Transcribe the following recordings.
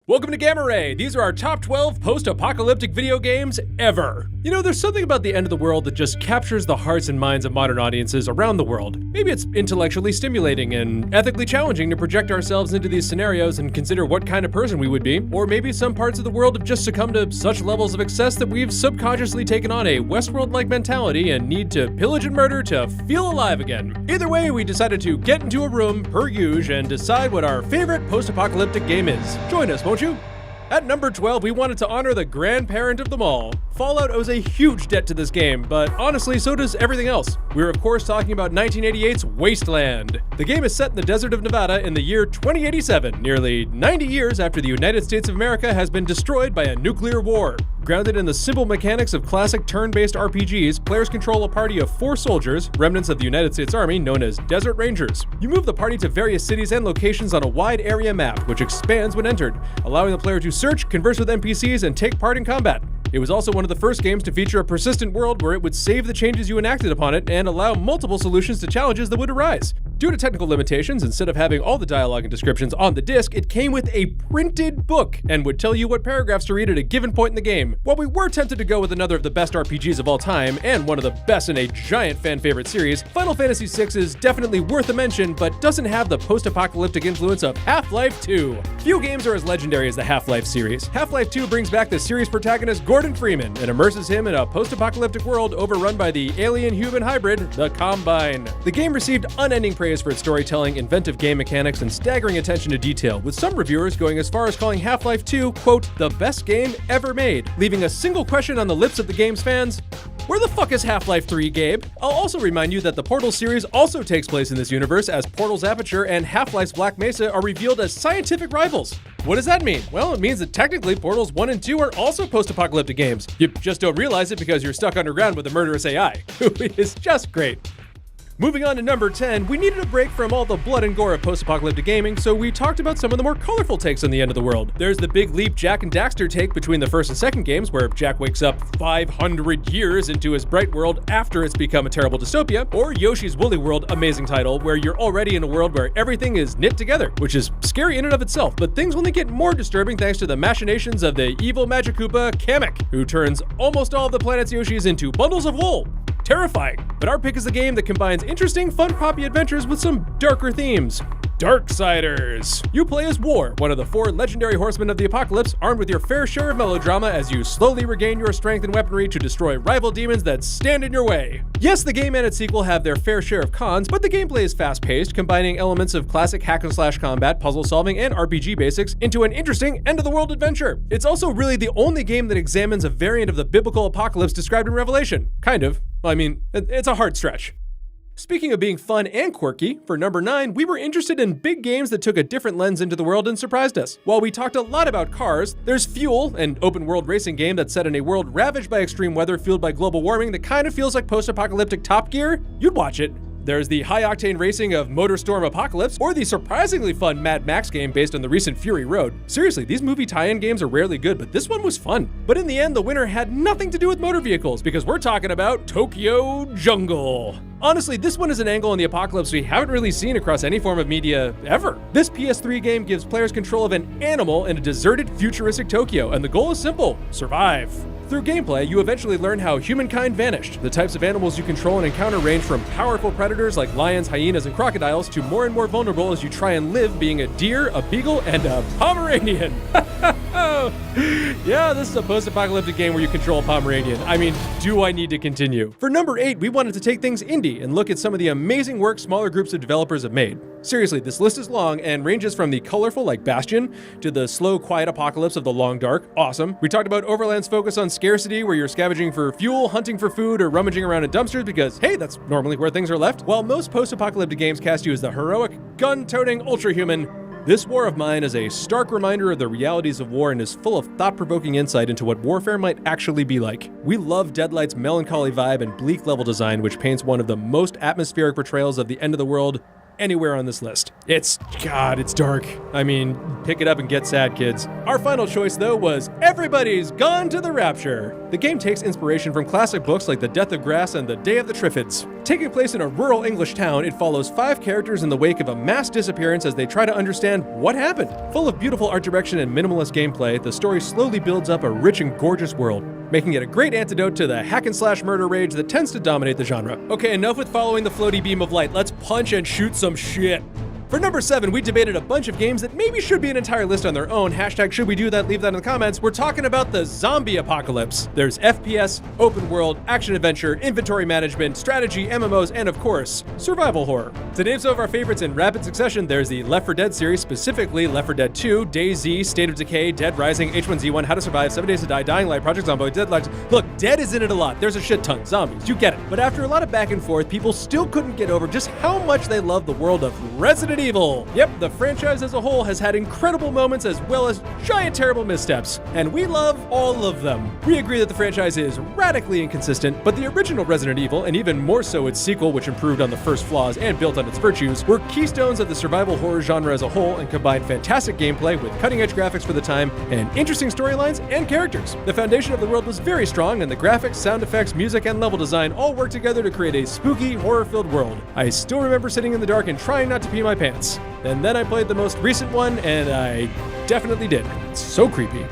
Welcome to Gamma Ray. These are our top 12 post-apocalyptic video games ever. You know, there's something about the end of the world that just captures the hearts and minds of modern audiences around the world. Maybe it's intellectually stimulating and ethically challenging to project ourselves into these scenarios and consider what kind of person we would be. Or maybe some parts of the world have just succumbed to such levels of excess that we've subconsciously taken on a Westworld-like mentality and need to pillage and murder to feel alive again. Either way, we decided to get into a room, per usual, and decide what our favorite post-apocalyptic game is. Join us, won't you? At number 12, we wanted to honor the grandparent of them all. Fallout owes a huge debt to this game, but honestly, so does everything else. We're of course talking about 1988's Wasteland. The game is set in the desert of Nevada in the year 2087, nearly 90 years after the United States of America has been destroyed by a nuclear war. Grounded in the simple mechanics of classic turn-based RPGs, players control a party of 4 soldiers, remnants of the United States Army, known as Desert Rangers. You move the party to various cities and locations on a wide area map, which expands when entered, allowing the player to search, converse with NPCs, and take part in combat. It was also one of the first games to feature a persistent world where it would save the changes you enacted upon it and allow multiple solutions to challenges that would arise. Due to technical limitations, instead of having all the dialogue and descriptions on the disc, it came with a printed book and would tell you what paragraphs to read at a given point in the game. While we were tempted to go with another of the best RPGs of all time, and one of the best in a giant fan favorite series, Final Fantasy VI is definitely worth a mention, but doesn't have the post-apocalyptic influence of Half-Life 2. Few games are as legendary as the Half-Life series. Half-Life 2 brings back the series protagonist Gordon Freeman and immerses him in a post-apocalyptic world overrun by the alien-human hybrid, the Combine. The game received unending praise for its storytelling, inventive game mechanics, and staggering attention to detail, with some reviewers going as far as calling Half-Life 2, quote, the best game ever made, leaving a single question on the lips of the game's fans: where the fuck is Half-Life 3, Gabe? I'll also remind you that the Portal series also takes place in this universe, as Portal's Aperture and Half-Life's Black Mesa are revealed as scientific rivals. What does that mean? Well, it means that technically Portals 1 and 2 are also post-apocalyptic games. You just don't realize it because you're stuck underground with a murderous AI, who is just great. Moving on to number 10, we needed a break from all the blood and gore of post-apocalyptic gaming, so we talked about some of the more colorful takes on the end of the world. There's the big leap Jak and Daxter take between the first and second games, where Jak wakes up 500 years into his bright world after it's become a terrible dystopia, or Yoshi's Woolly World, amazing title, where you're already in a world where everything is knit together, which is scary in and of itself, but things only get more disturbing thanks to the machinations of the evil Magic Koopa, Kamek, who turns almost all of the planet's Yoshis into bundles of wool. Terrifying. But our pick is a game that combines interesting, fun poppy adventures with some darker themes. Darksiders. You play as War, one of the 4 legendary horsemen of the apocalypse, armed with your fair share of melodrama as you slowly regain your strength and weaponry to destroy rival demons that stand in your way. Yes, the game and its sequel have their fair share of cons, but the gameplay is fast-paced, combining elements of classic hack-and-slash combat, puzzle solving, and RPG basics into an interesting end-of-the-world adventure. It's also really the only game that examines a variant of the biblical apocalypse described in Revelation. Kind of. I mean, it's a hard stretch. Speaking of being fun and quirky, for number 9, we were interested in big games that took a different lens into the world and surprised us. While we talked a lot about cars, there's Fuel, an open-world racing game that's set in a world ravaged by extreme weather fueled by global warming that kind of feels like post-apocalyptic Top Gear. You'd watch it. There's the high-octane racing of MotorStorm Apocalypse, or the surprisingly fun Mad Max game based on the recent Fury Road. Seriously, these movie tie-in games are rarely good, but this one was fun. But in the end, the winner had nothing to do with motor vehicles, because we're talking about Tokyo Jungle. Honestly, this one is an angle in the apocalypse we haven't really seen across any form of media ever. This PS3 game gives players control of an animal in a deserted, futuristic Tokyo, and the goal is simple: survive. Through gameplay, you eventually learn how humankind vanished. The types of animals you control and encounter range from powerful predators like lions, hyenas, and crocodiles to more and more vulnerable as you try and live being a deer, a beagle, and a Pomeranian. Yeah, this is a post-apocalyptic game where you control a Pomeranian. I mean, do I need to continue? For number 8, we wanted to take things indie and look at some of the amazing work smaller groups of developers have made. Seriously, this list is long and ranges from the colorful like Bastion to the slow, quiet apocalypse of the Long Dark. Awesome. We talked about Overland's focus on scarcity, where you're scavenging for fuel, hunting for food, or rummaging around in dumpsters because, hey, that's normally where things are left. While most post-apocalyptic games cast you as the heroic, gun-toting ultra-human, this War of Mine is a stark reminder of the realities of war and is full of thought-provoking insight into what warfare might actually be like. We love Deadlight's melancholy vibe and bleak level design, which paints one of the most atmospheric portrayals of the end of the world anywhere on this list. It's dark. I mean, pick it up and get sad, kids. Our final choice, though, was Everybody's Gone to the Rapture. The game takes inspiration from classic books like The Death of Grass and The Day of the Triffids. Taking place in a rural English town, it follows 5 characters in the wake of a mass disappearance as they try to understand what happened. Full of beautiful art direction and minimalist gameplay, the story slowly builds up a rich and gorgeous world, making it a great antidote to the hack-and-slash murder rage that tends to dominate the genre. Okay, enough with following the floaty beam of light. Let's punch and shoot some shit. For number 7, we debated a bunch of games that maybe should be an entire list on their own. Hashtag should we do that? Leave that in the comments. We're talking about the zombie apocalypse. There's FPS, open world, action-adventure, inventory management, strategy, MMOs, and of course, survival horror. To name some of our favorites in rapid succession, there's the Left 4 Dead series, specifically Left 4 Dead 2, DayZ, State of Decay, Dead Rising, H1Z1, How to Survive, 7 Days to Die, Dying Light, Project Zomboid, Deadlight. Look, Dead is in it a lot. There's a shit ton. Zombies, you get it. But after a lot of back and forth, people still couldn't get over just how much they love the world of Resident Evil. Yep, the franchise as a whole has had incredible moments as well as giant terrible missteps, and we love all of them. We agree that the franchise is radically inconsistent, but the original Resident Evil, and even more so its sequel, which improved on the first flaws and built on its virtues, were keystones of the survival horror genre as a whole and combined fantastic gameplay with cutting-edge graphics for the time and interesting storylines and characters. The foundation of the world was very strong, and the graphics, sound effects, music, and level design all worked together to create a spooky, horror-filled world. I still remember sitting in the dark and trying not to pee my pants. And then I played the most recent one, and I definitely did. It's so creepy.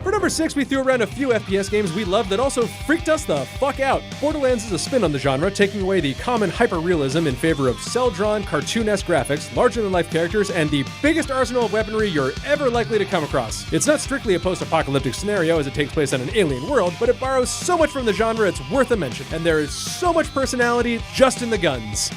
For number 6, we threw around a few FPS games we loved that also freaked us the fuck out. Borderlands is a spin on the genre, taking away the common hyper-realism in favor of cel-drawn, cartoon-esque graphics, larger-than-life characters, and the biggest arsenal of weaponry you're ever likely to come across. It's not strictly a post-apocalyptic scenario as it takes place on an alien world, but it borrows so much from the genre it's worth a mention, and there is so much personality just in the guns.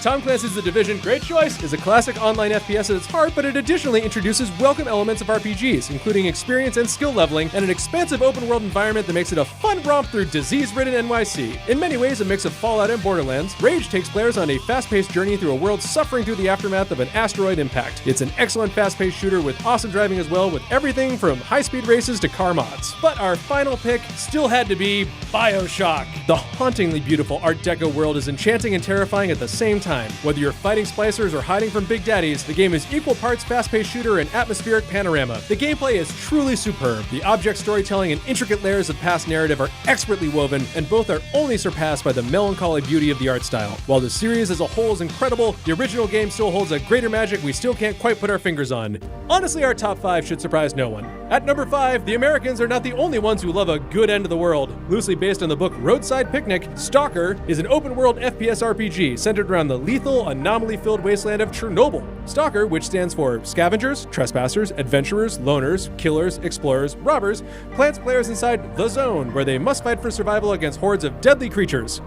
Tom Clancy's The Division, great choice, is a classic online FPS at its heart, but it additionally introduces welcome elements of RPGs, including experience and skill leveling, and an expansive open-world environment that makes it a fun romp through disease-ridden NYC. In many ways, a mix of Fallout and Borderlands, Rage takes players on a fast-paced journey through a world suffering through the aftermath of an asteroid impact. It's an excellent fast-paced shooter with awesome driving as well, with everything from high-speed races to car mods. But our final pick still had to be Bioshock. The hauntingly beautiful Art Deco world is enchanting and terrifying at the same time. Whether you're fighting splicers or hiding from big daddies, the game is equal parts fast-paced shooter and atmospheric panorama. The gameplay is truly superb. The object storytelling and intricate layers of past narrative are expertly woven, and both are only surpassed by the melancholy beauty of the art style. While the series as a whole is incredible, the original game still holds a greater magic we still can't quite put our fingers on. Honestly, our top 5 should surprise no one. At number 5, the Americans are not the only ones who love a good end of the world. Loosely based on the book Roadside Picnic, Stalker is an open-world FPS RPG centered around the lethal, anomaly-filled wasteland of Chernobyl. Stalker, which stands for Scavengers, Trespassers, Adventurers, Loners, Killers, Explorers, Robbers, plants players inside the Zone, where they must fight for survival against hordes of deadly creatures.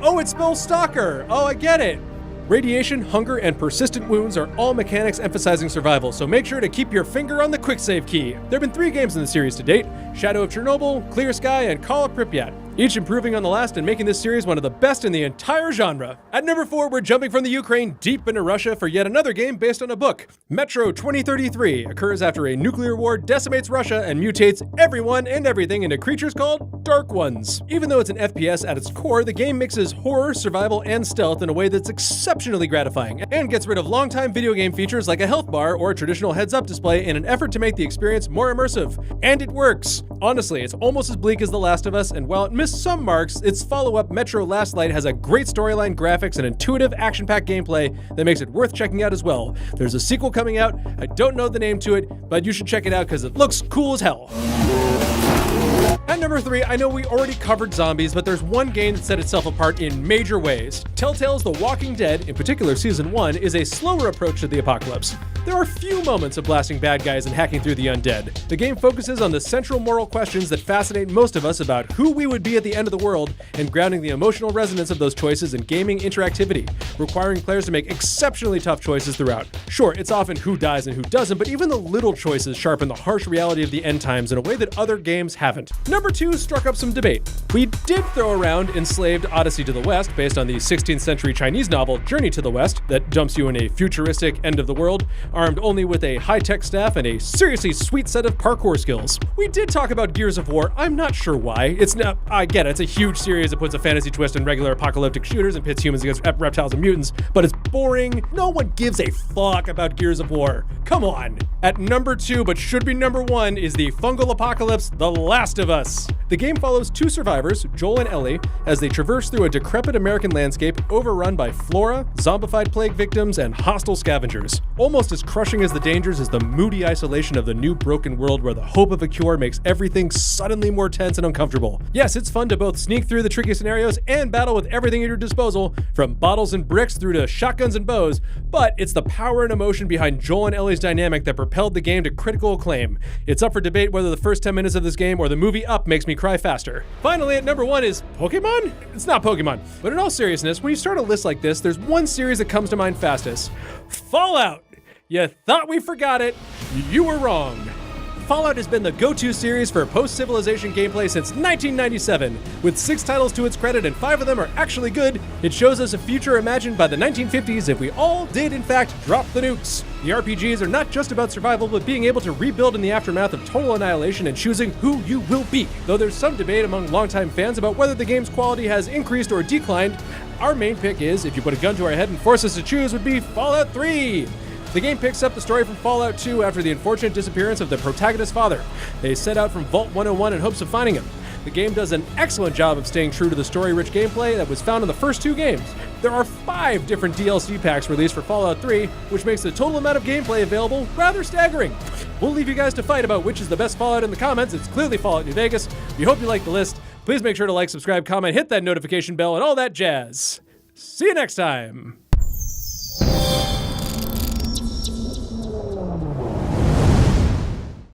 Oh, it spells Stalker! Oh, I get it! Radiation, hunger, and persistent wounds are all mechanics emphasizing survival, so make sure to keep your finger on the quick save key. There have been 3 games in the series to date: Shadow of Chernobyl, Clear Sky, and Call of Pripyat, each improving on the last and making this series one of the best in the entire genre. At number 4, we're jumping from the Ukraine deep into Russia for yet another game based on a book. Metro 2033 occurs after a nuclear war decimates Russia and mutates everyone and everything into creatures called Dark Ones. Even though it's an FPS at its core, the game mixes horror, survival, and stealth in a way that's exceptionally gratifying, and gets rid of longtime video game features like a health bar or a traditional heads-up display in an effort to make the experience more immersive. And it works! Honestly, it's almost as bleak as The Last of Us, and while it missed some marks, its follow-up Metro Last Light has a great storyline, graphics, and intuitive action-packed gameplay that makes it worth checking out as well. There's a sequel coming out. I don't know the name to it, but you should check it out because it looks cool as hell. At number 3, I know we already covered zombies, but there's one game that set itself apart in major ways. Telltale's The Walking Dead, in particular Season 1, is a slower approach to the apocalypse. There are few moments of blasting bad guys and hacking through the undead. The game focuses on the central moral questions that fascinate most of us about who we would be at the end of the world, and grounding the emotional resonance of those choices in gaming interactivity, requiring players to make exceptionally tough choices throughout. Sure, it's often who dies and who doesn't, but even the little choices sharpen the harsh reality of the end times in a way that other games haven't. Number 2 struck up some debate. We did throw around Enslaved Odyssey to the West, based on the 16th century Chinese novel Journey to the West, that dumps you in a futuristic end of the world, armed only with a high-tech staff and a seriously sweet set of parkour skills. We did talk about Gears of War. I'm not sure why. I get it, it's a huge series that puts a fantasy twist in regular apocalyptic shooters and pits humans against reptiles and mutants, but it's boring. No one gives a fuck about Gears of War. Come on. At number 2, but should be number 1, is the fungal apocalypse, The Last of Us. The game follows two survivors, Joel and Ellie, as they traverse through a decrepit American landscape overrun by flora, zombified plague victims, and hostile scavengers. Almost as crushing as the dangers is the moody isolation of the new broken world where the hope of a cure makes everything suddenly more tense and uncomfortable. Yes, it's fun to both sneak through the tricky scenarios and battle with everything at your disposal, from bottles and bricks through to shotguns and bows, but it's the power and emotion behind Joel and Ellie's dynamic that propelled the game to critical acclaim. It's up for debate whether the first 10 minutes of this game or the movie Up makes me cry faster. Finally, at number 1 is Pokemon? It's not Pokemon. But in all seriousness, when you start a list like this, there's one series that comes to mind fastest. Fallout! You thought we forgot it. You were wrong. Fallout has been the go-to series for post-civilization gameplay since 1997. With 6 titles to its credit and 5 of them are actually good, it shows us a future imagined by the 1950s if we all did in fact drop the nukes. The RPGs are not just about survival, but being able to rebuild in the aftermath of total annihilation and choosing who you will be. Though there's some debate among longtime fans about whether the game's quality has increased or declined, our main pick is, if you put a gun to our head and force us to choose, would be Fallout 3. The game picks up the story from Fallout 2 after the unfortunate disappearance of the protagonist's father. They set out from Vault 101 in hopes of finding him. The game does an excellent job of staying true to the story-rich gameplay that was found in the first 2 games. There are 5 different DLC packs released for Fallout 3, which makes the total amount of gameplay available rather staggering. We'll leave you guys to fight about which is the best Fallout in the comments. It's clearly Fallout New Vegas. We hope you like the list. Please make sure to like, subscribe, comment, hit that notification bell, and all that jazz. See you next time.